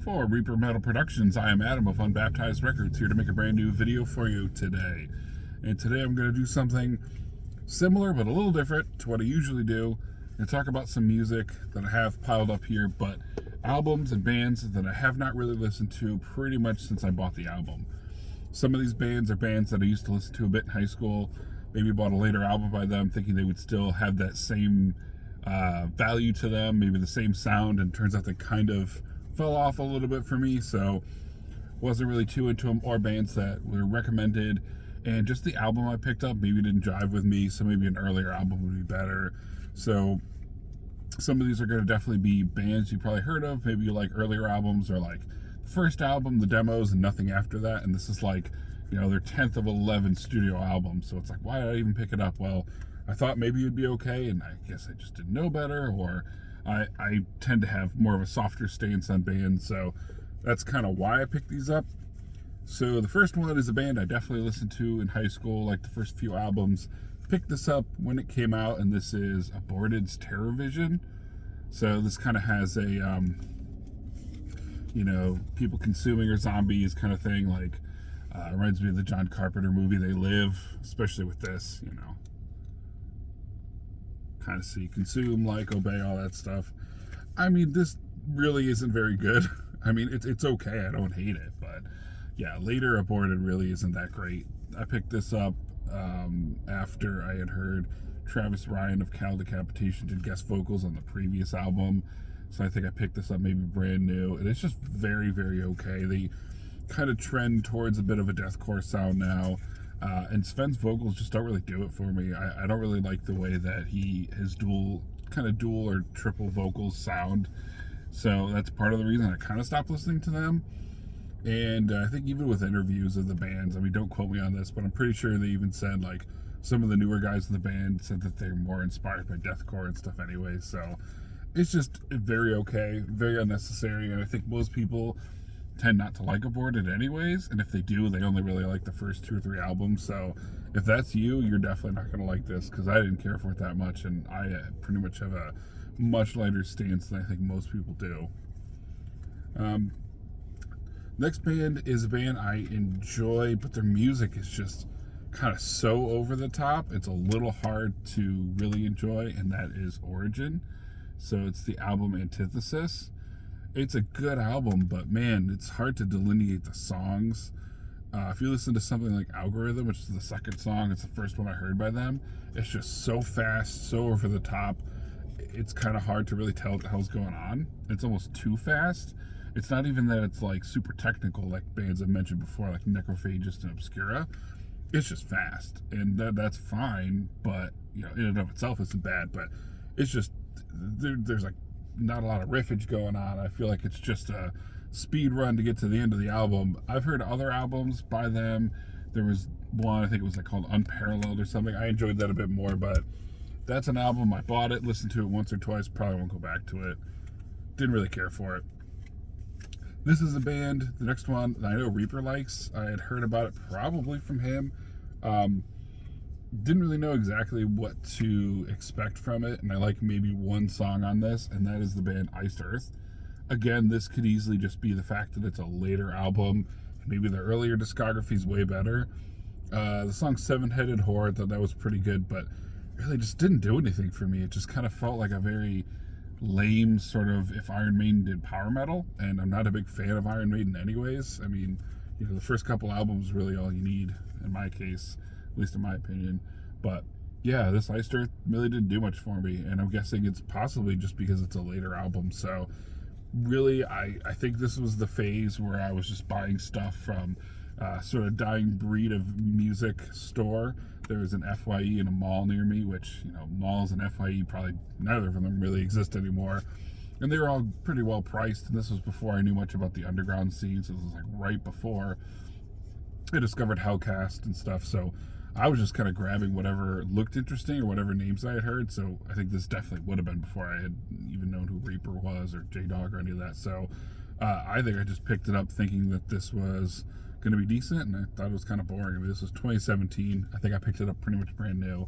For Reaper Metal Productions, I am Adam of Unbaptized Records, here to make a brand new video for you today. And today I'm going to do something similar but a little different to what I usually do, and talk about some music that I have piled up here, but albums and bands that I have not really listened to pretty much since I bought the album. Some of these bands are bands that I used to listen to a bit in high school, maybe bought a later album by them thinking they would still have that same value to them, maybe the same sound, and turns out they kind of fell off a little bit for me, so wasn't really too into them, or bands that were recommended and just the album I picked up maybe didn't jive with me, so maybe an earlier album would be better. So some of these are going to definitely be bands you probably heard of. Maybe you like earlier albums, or like the first album, the demos, and nothing after that. And this is like, their 10th of 11 studio albums. So it's like, why did I even pick it up? Well, I thought maybe it'd be okay, and I guess I just didn't know better, or I tend to have more of a softer stance on bands, so that's kind of why I picked these up. So the first one is a band I definitely listened to in high school, like the first few albums. Picked this up when it came out, and this is Aborted's Terror Vision. So this kind of has a, people consuming or zombies kind of thing, like, reminds me of the John Carpenter movie They Live, especially with this, kind of see, consume, like, obey, all that stuff. I mean, this really isn't very good. I mean, it's okay, I don't hate it, but yeah, later Aborted really isn't that great. I picked this up after I had heard Travis Ryan of Cal Decapitation did guest vocals on the previous album, so I think I picked this up maybe brand new, and it's just very, very okay. They kind of trend towards a bit of a deathcore sound now, and Sven's vocals just don't really do it for me. I don't really like the way that his dual or triple vocals sound, so that's part of the reason I kind of stopped listening to them. And I think even with interviews of the bands, I mean, don't quote me on this, but I'm pretty sure they even said, like, some of the newer guys in the band said that they're more inspired by deathcore and stuff anyway, so it's just very okay, very unnecessary, and I think most people tend not to like Aborted anyways, and if they do, they only really like the first 2 or 3 albums, so if that's you, you're definitely not going to like this, because I didn't care for it that much, and I pretty much have a much lighter stance than I think most people do. Next band is a band I enjoy, but their music is just kind of so over the top, it's a little hard to really enjoy, and that is Origin. So it's the album Antithesis. It's a good album, but man, it's hard to delineate the songs. If you listen to something like Algorithm, which is the second song, it's the first one I heard by them, it's just so fast, so over the top, it's kind of hard to really tell what the hell's going on. It's almost too fast. It's not even that it's like super technical like bands I've mentioned before, like Necrophagist and Obscura. It's just fast, and that's fine, but in and of itself isn't bad, but it's just there's like not a lot of riffage going on. I feel like it's just a speed run to get to the end of the album. I've heard other albums by them. There was one, I think it was like called Unparalleled or something. I enjoyed that a bit more, but that's an album. I bought it, listened to it once or twice, probably won't go back to it. Didn't really care for it. This is a band, the next one, that I know Reaper likes. I had heard about it probably from him. Didn't really know exactly what to expect from it, and I like maybe one song on this, and that is the band Iced Earth. Again, this could easily just be the fact that it's a later album. Maybe the earlier discography is way better. The song Seven-Headed Whore, I thought that was pretty good, but really just didn't do anything for me. It just kind of felt like a very lame sort of if Iron Maiden did power metal, and I'm not a big fan of Iron Maiden anyways. I mean, the first couple albums really all you need in my case, at least in my opinion. But yeah, this Iced Earth really didn't do much for me, and I'm guessing it's possibly just because it's a later album. So really, I think this was the phase where I was just buying stuff from sort of dying breed of music store. There was an FYE in a mall near me, which, malls and FYE, probably neither of them really exist anymore. And they were all pretty well priced, and this was before I knew much about the underground scene, so this was like right before I discovered Hellcast and stuff. So I was just kind of grabbing whatever looked interesting or whatever names I had heard. So I think this definitely would have been before I had even known who Reaper was or J-Dog or any of that. So I think I just picked it up thinking that this was going to be decent, and I thought it was kind of boring. I mean, this was 2017. I think I picked it up pretty much brand new.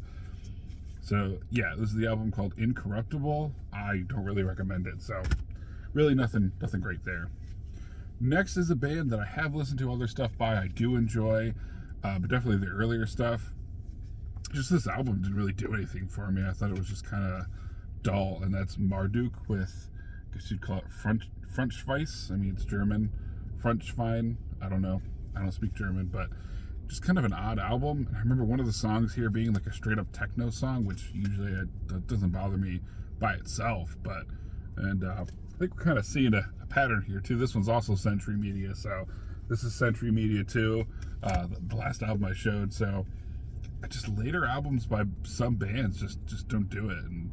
So yeah, this is the album called Incorruptible. I don't really recommend it, so really nothing great there. Next is a band that I have listened to other stuff by. I do enjoy, but definitely the earlier stuff. Just this album didn't really do anything for me. I thought it was just kind of dull, and that's Marduk with, I guess you'd call it French Weiss. I mean, it's German. French Wein. I don't know. I don't speak German, but just kind of an odd album. And I remember one of the songs here being like a straight up techno song, which usually that doesn't bother me by itself. But, and I think we're kind of seeing a pattern here too. This one's also Century Media, so this is Century Media too. The last album I showed. So just later albums by some bands just don't do it. And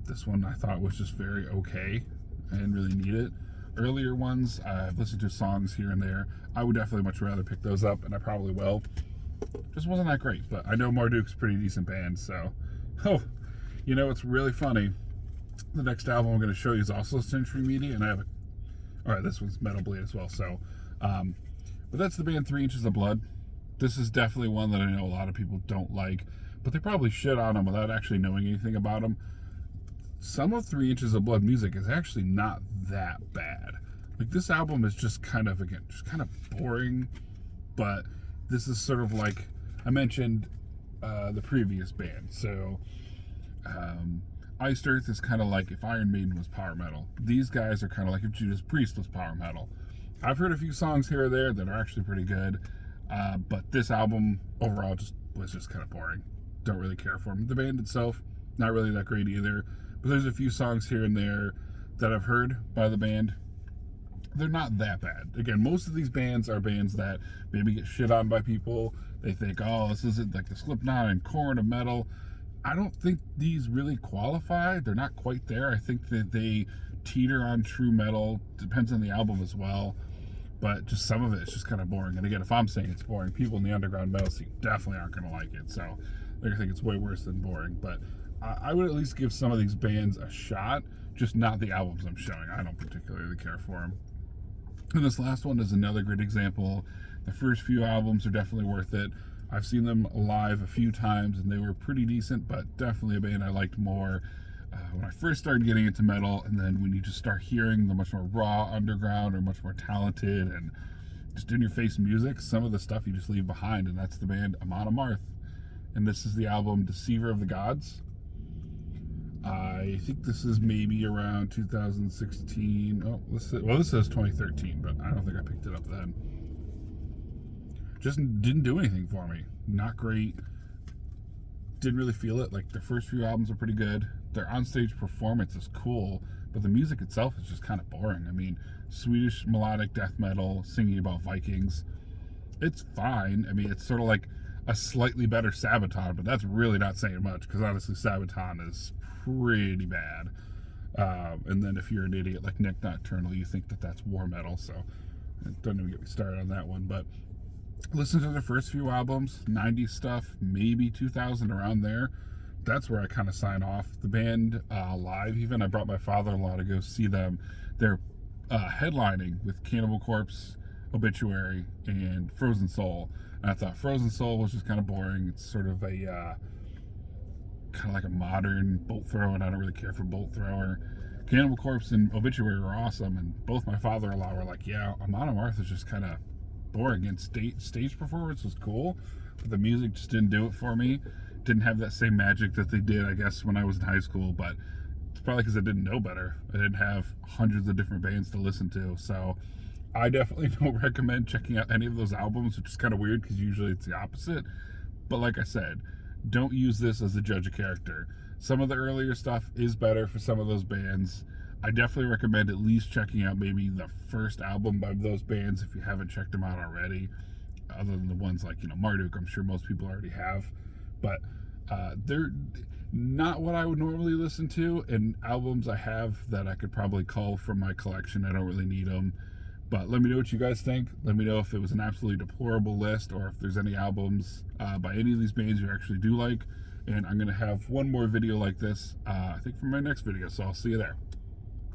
this one I thought was just very okay. I didn't really need it. Earlier ones, I've listened to songs here and there. I would definitely much rather pick those up, and I probably will. Just wasn't that great, but I know Marduk's a pretty decent band, so. Oh, you know, it's really funny. The next album I'm going to show you is also Century Media, and I have a. Alright, this one's Metal Blade as well, so. But that's the band 3 Inches of Blood. This is definitely one that I know a lot of people don't like, but they probably shit on them without actually knowing anything about them. Some of 3 Inches of Blood music is actually not that bad. Like, this album is just kind of, again, just kind of boring, but this is sort of like, I mentioned the previous band, so Iced Earth is kind of like if Iron Maiden was power metal. These guys are kind of like if Judas Priest was power metal. I've heard a few songs here or there that are actually pretty good, but this album overall was just kind of boring. Don't really care for them. The band itself, not really that great either. But there's a few songs here and there that I've heard by the band. They're not that bad. Again, most of these bands are bands that maybe get shit on by people. They think, oh, this isn't like the Slipknot and Korn of metal. I don't think these really qualify. They're not quite there. I think that they teeter on true metal. Depends on the album as well. But just some of it is just kind of boring. And again, if I'm saying it's boring, people in the underground metal scene definitely aren't going to like it. So they're going to think it's way worse than boring. But I would at least give some of these bands a shot, just not the albums I'm showing. I don't particularly care for them. And this last one is another great example. The first few albums are definitely worth it. I've seen them live a few times, and they were pretty decent, but definitely a band I liked more when I first started getting into metal, and then when you just start hearing the much more raw underground or much more talented and just in-your-face music, some of the stuff you just leave behind, and that's the band Amon Amarth. And this is the album Deceiver of the Gods. I think this is maybe around 2016. Oh, this says 2013, but I don't think I picked it up then. Just didn't do anything for me. Not great. Didn't really feel it. Like, the first few albums are pretty good. Their onstage performance is cool, but the music itself is just kind of boring. I mean, Swedish melodic death metal singing about Vikings. It's fine. I mean, it's sort of like a slightly better Sabaton, but that's really not saying much, because honestly, Sabaton is pretty bad. And then if you're an idiot like Nick Nocturnal, you think that that's war metal, so don't even get me started on that one. But listen to the first few albums, 90s stuff, maybe 2000, around there. That's where I kind of sign off. The band live, even, I brought my father-in-law to go see them. They're headlining with Cannibal Corpse, Obituary, and Frozen Soul. And I thought Frozen Soul was just kind of boring. It's sort of a kind of like a modern Bolt Thrower, and I don't really care for Bolt Thrower. Cannibal Corpse and Obituary were awesome, and both my father-in-law were like, yeah, Amon Amarth is just kind of boring. And stage performance was cool, but the music just didn't do it for me. Didn't have that same magic that they did, I guess, when I was in high school, but it's probably because I didn't know better. I didn't have hundreds of different bands to listen to, so I definitely don't recommend checking out any of those albums, which is kind of weird because usually it's the opposite. But like I said, don't use this as a judge of character. Some of the earlier stuff is better for some of those bands. I definitely recommend at least checking out maybe the first album by those bands if you haven't checked them out already, other than the ones like, Marduk, I'm sure most people already have. But they're not what I would normally listen to, and albums I have that I could probably cull from my collection. I don't really need them. But let me know what you guys think. Let me know if it was an absolutely deplorable list, or if there's any albums by any of these bands you actually do like. And I'm going to have one more video like this, I think, for my next video, so I'll see you there.